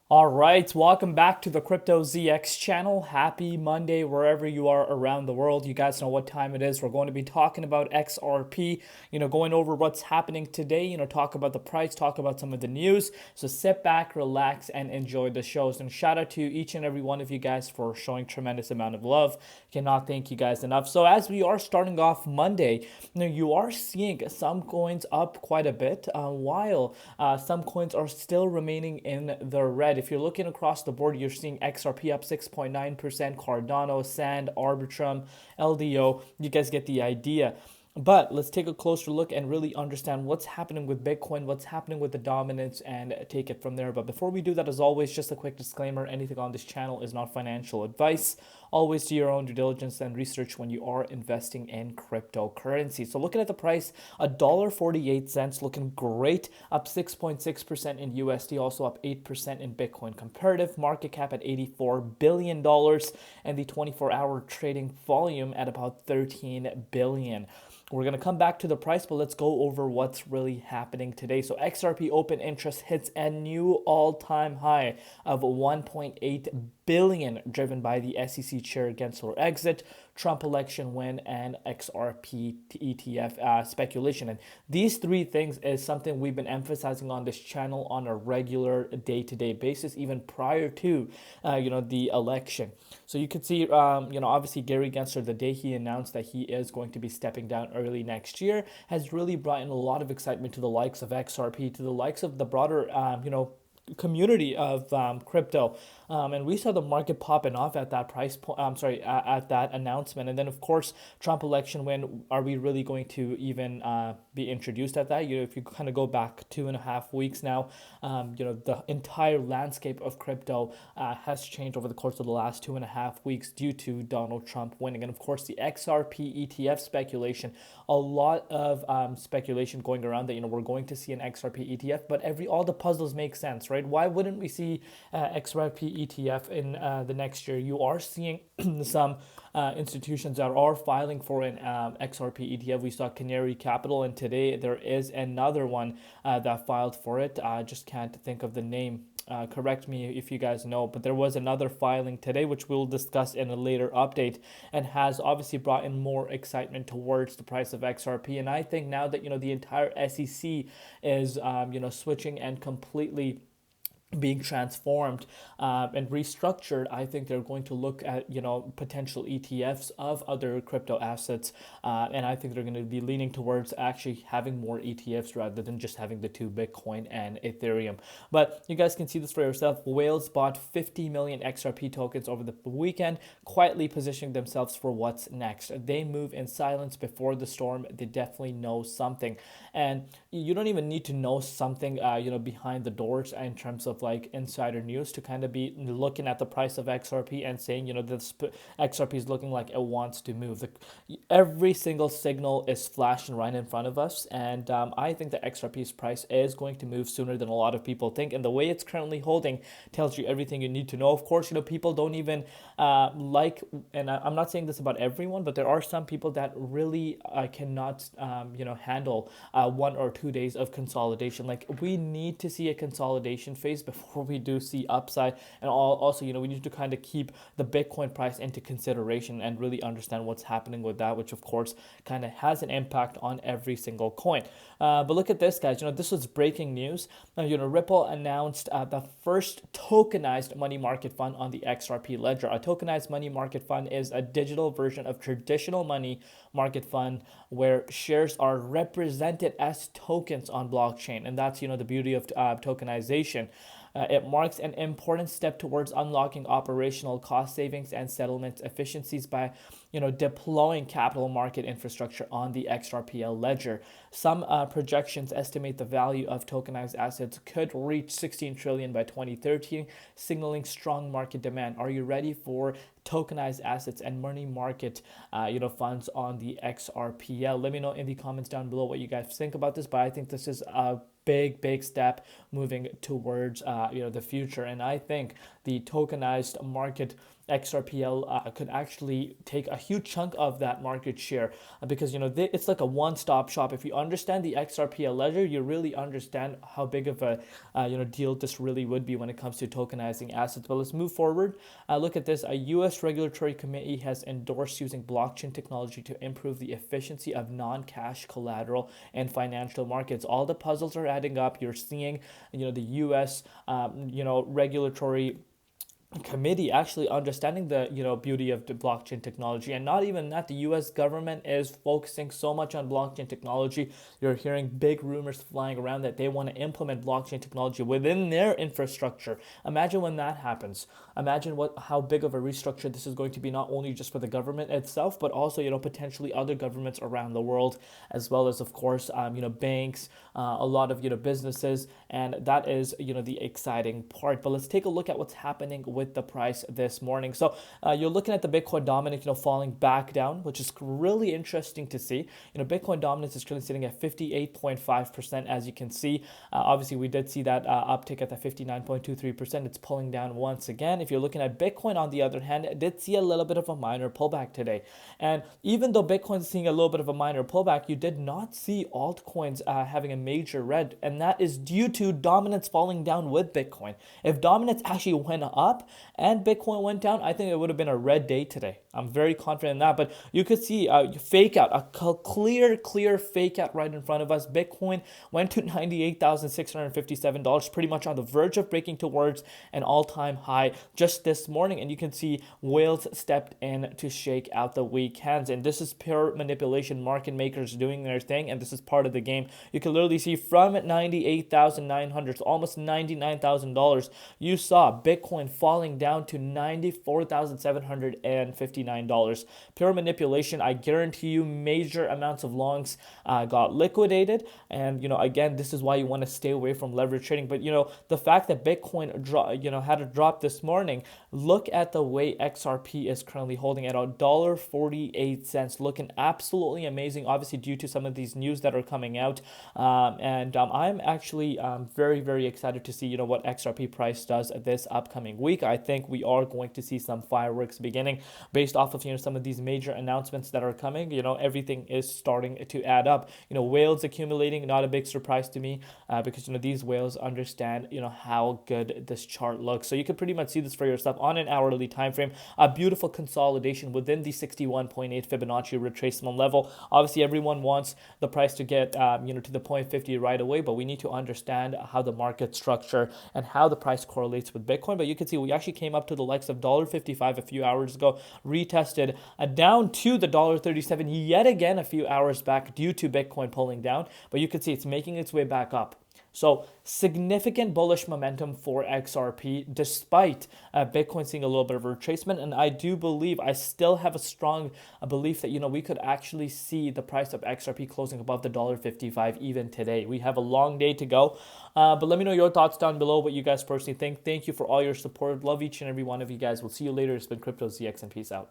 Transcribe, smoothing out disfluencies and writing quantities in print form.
All right, welcome back to the Crypto ZX channel. Happy Monday, wherever you are around the world. You guys know what time it is. We're going to be talking about XRP, going over what's happening today, talk about the price, talk about some of the news. So sit back, relax, and enjoy the shows. And shout out to each and every one of you guys for showing tremendous amount of love. Cannot thank you guys enough. So as we are starting off Monday, you are seeing some coins up quite a bit, while some coins are still remaining in the red. If you're looking across the board, you're seeing XRP up 6.9%, Cardano, Sand, Arbitrum, LDO. You guys get the idea. But let's take a closer look and really understand what's happening with Bitcoin, what's happening with the dominance, and take it from there. But before we do that, as always, just a quick disclaimer: anything on this channel is not financial advice. Always do your own due diligence and research when you are investing in cryptocurrency. So looking at the price, $1.48, looking great, up 6.6% in USD, also up 8% in Bitcoin. Comparative market cap at $84 billion, and the 24-hour trading volume at about 13 billion. We're going to come back to the price, but let's go over what's really happening today. So XRP open interest hits a new all-time high of 1.8 billion, driven by the SEC chair Gensler exit, Trump election win, and XRP ETF speculation. And these three things is something we've been emphasizing on this channel on a regular day-to-day basis, even prior to the election. So you can see, obviously Gary Gensler, the day he announced that he is going to be stepping down early next year, has really brought in a lot of excitement to the likes of XRP, to the likes of the broader, community of crypto, and we saw the market popping off at that price point. At that announcement, and then of course Trump election win. Are we really going to even be introduced at that? If you kind of go back 2.5 weeks now, the entire landscape of crypto has changed over the course of the last 2.5 weeks due to Donald Trump winning, and of course the XRP ETF speculation. A lot of speculation going around that we're going to see an XRP ETF, but all the puzzles make sense, right? Why wouldn't we see XRP ETF in the next year? You are seeing some institutions that are filing for an XRP ETF. We saw Canary Capital, and today there is another one that filed for it. I just can't think of the name. Correct me if you guys know, but there was another filing today, which we'll discuss in a later update, and has obviously brought in more excitement towards the price of XRP. And I think now that the entire SEC is switching and completely being transformed and restructured, I think they're going to look at potential ETFs of other crypto assets, and I think they're going to be leaning towards actually having more ETFs rather than just having the two, Bitcoin and Ethereum. But you guys can see this for yourself. Whales bought 50 million XRP tokens over the weekend, quietly positioning themselves for what's next. They move in silence before the storm. They definitely know something, and you don't even need to know something behind the doors in terms of like insider news to kind of be looking at the price of XRP and saying, this XRP is looking like it wants to move. Every single signal is flashing right in front of us, and I think the XRP's price is going to move sooner than a lot of people think. And the way it's currently holding tells you everything you need to know. Of course, people don't even and I'm not saying this about everyone, but there are some people that really cannot, handle 1 or 2 days of consolidation. Like, we need to see a consolidation phase before we do see upside, and also we need to kind of keep the Bitcoin price into consideration and really understand what's happening with that, which of course kind of has an impact on every single coin. But look at this, guys. This was breaking news. Ripple announced the first tokenized money market fund on the XRP ledger. A tokenized money market fund is a digital version of traditional money market fund where shares are represented as tokens on blockchain, and that's the beauty of tokenization. It marks an important step towards unlocking operational cost savings and settlement efficiencies by, deploying capital market infrastructure on the XRPL ledger. Some projections estimate the value of tokenized assets could reach 16 trillion by 2030, signaling strong market demand. Are you ready for tokenized assets and money market, funds on the XRPL? Let me know in the comments down below what you guys think about this. But I think this is a big step moving towards the future, and I think the tokenized market XRPL could actually take a huge chunk of that market share because it's like a one-stop shop. If you understand the XRPL ledger, you really understand how big of a deal this really would be when it comes to tokenizing assets. But let's move forward. Look at this. A U.S. regulatory committee has endorsed using blockchain technology to improve the efficiency of non-cash collateral and financial markets. All the puzzles are adding up. You're seeing the U.S. Regulatory committee actually understanding the beauty of the blockchain technology. And not even that, the US government is focusing so much on blockchain technology. You're hearing big rumors flying around that they want to implement blockchain technology within their infrastructure. Imagine when that happens. Imagine how big of a restructure this is going to be, not only just for the government itself, but also potentially other governments around the world, as well as of course banks, a lot of businesses. And that is the exciting part. But let's take a look at what's happening with the price this morning. So you're looking at the Bitcoin dominance falling back down, which is really interesting to see. Bitcoin dominance is currently sitting at 58.5%, as you can see. Obviously we did see that uptick at the 59.23%. It's pulling down once again. If you're looking at Bitcoin, on the other hand, it did see a little bit of a minor pullback today. And even though Bitcoin is seeing a little bit of a minor pullback, you did not see altcoins having a major red, and that is due to dominance falling down with Bitcoin. If dominance actually went up and Bitcoin went down, I think it would have been a red day today. I'm very confident in that. But you could see a fake out, a clear fake out right in front of us. Bitcoin went to $98,657, pretty much on the verge of breaking towards an all-time high just this morning. And you can see whales stepped in to shake out the weak hands. And this is pure manipulation, market makers doing their thing. And this is part of the game. You can literally see from $98,900 to almost $99,000, you saw Bitcoin falling down to $94,759. Pure manipulation. I guarantee you major amounts of longs got liquidated. And again, this is why you want to stay away from leverage trading. But the fact that Bitcoin had a drop this morning, look at the way XRP is currently holding at $1.48, looking absolutely amazing, obviously due to some of these news that are coming out. And I'm actually very, very excited to see what XRP price does this upcoming week. I think we are going to see some fireworks beginning based off of some of these major announcements that are coming. Everything is starting to add up. Whales accumulating, not a big surprise to me, because these whales understand how good this chart looks. So you can pretty much see this for yourself on an hourly time frame. A beautiful consolidation within the 61.8 Fibonacci retracement level. Obviously everyone wants the price to get to the 0.50 right away, but we need to understand how the market structure and how the price correlates with Bitcoin. But you can see we actually came up to the likes of $1.55 a few hours ago, retested down to the $1.37 yet again a few hours back due to Bitcoin pulling down. But you can see it's making its way back up. So significant bullish momentum for XRP despite Bitcoin seeing a little bit of retracement. And I do believe, I still have a strong belief that, we could actually see the price of XRP closing above the $1.55 even today. We have a long day to go. But let me know your thoughts down below, what you guys personally think. Thank you for all your support. Love each and every one of you guys. We'll see you later. It's been Crypto ZX and peace out.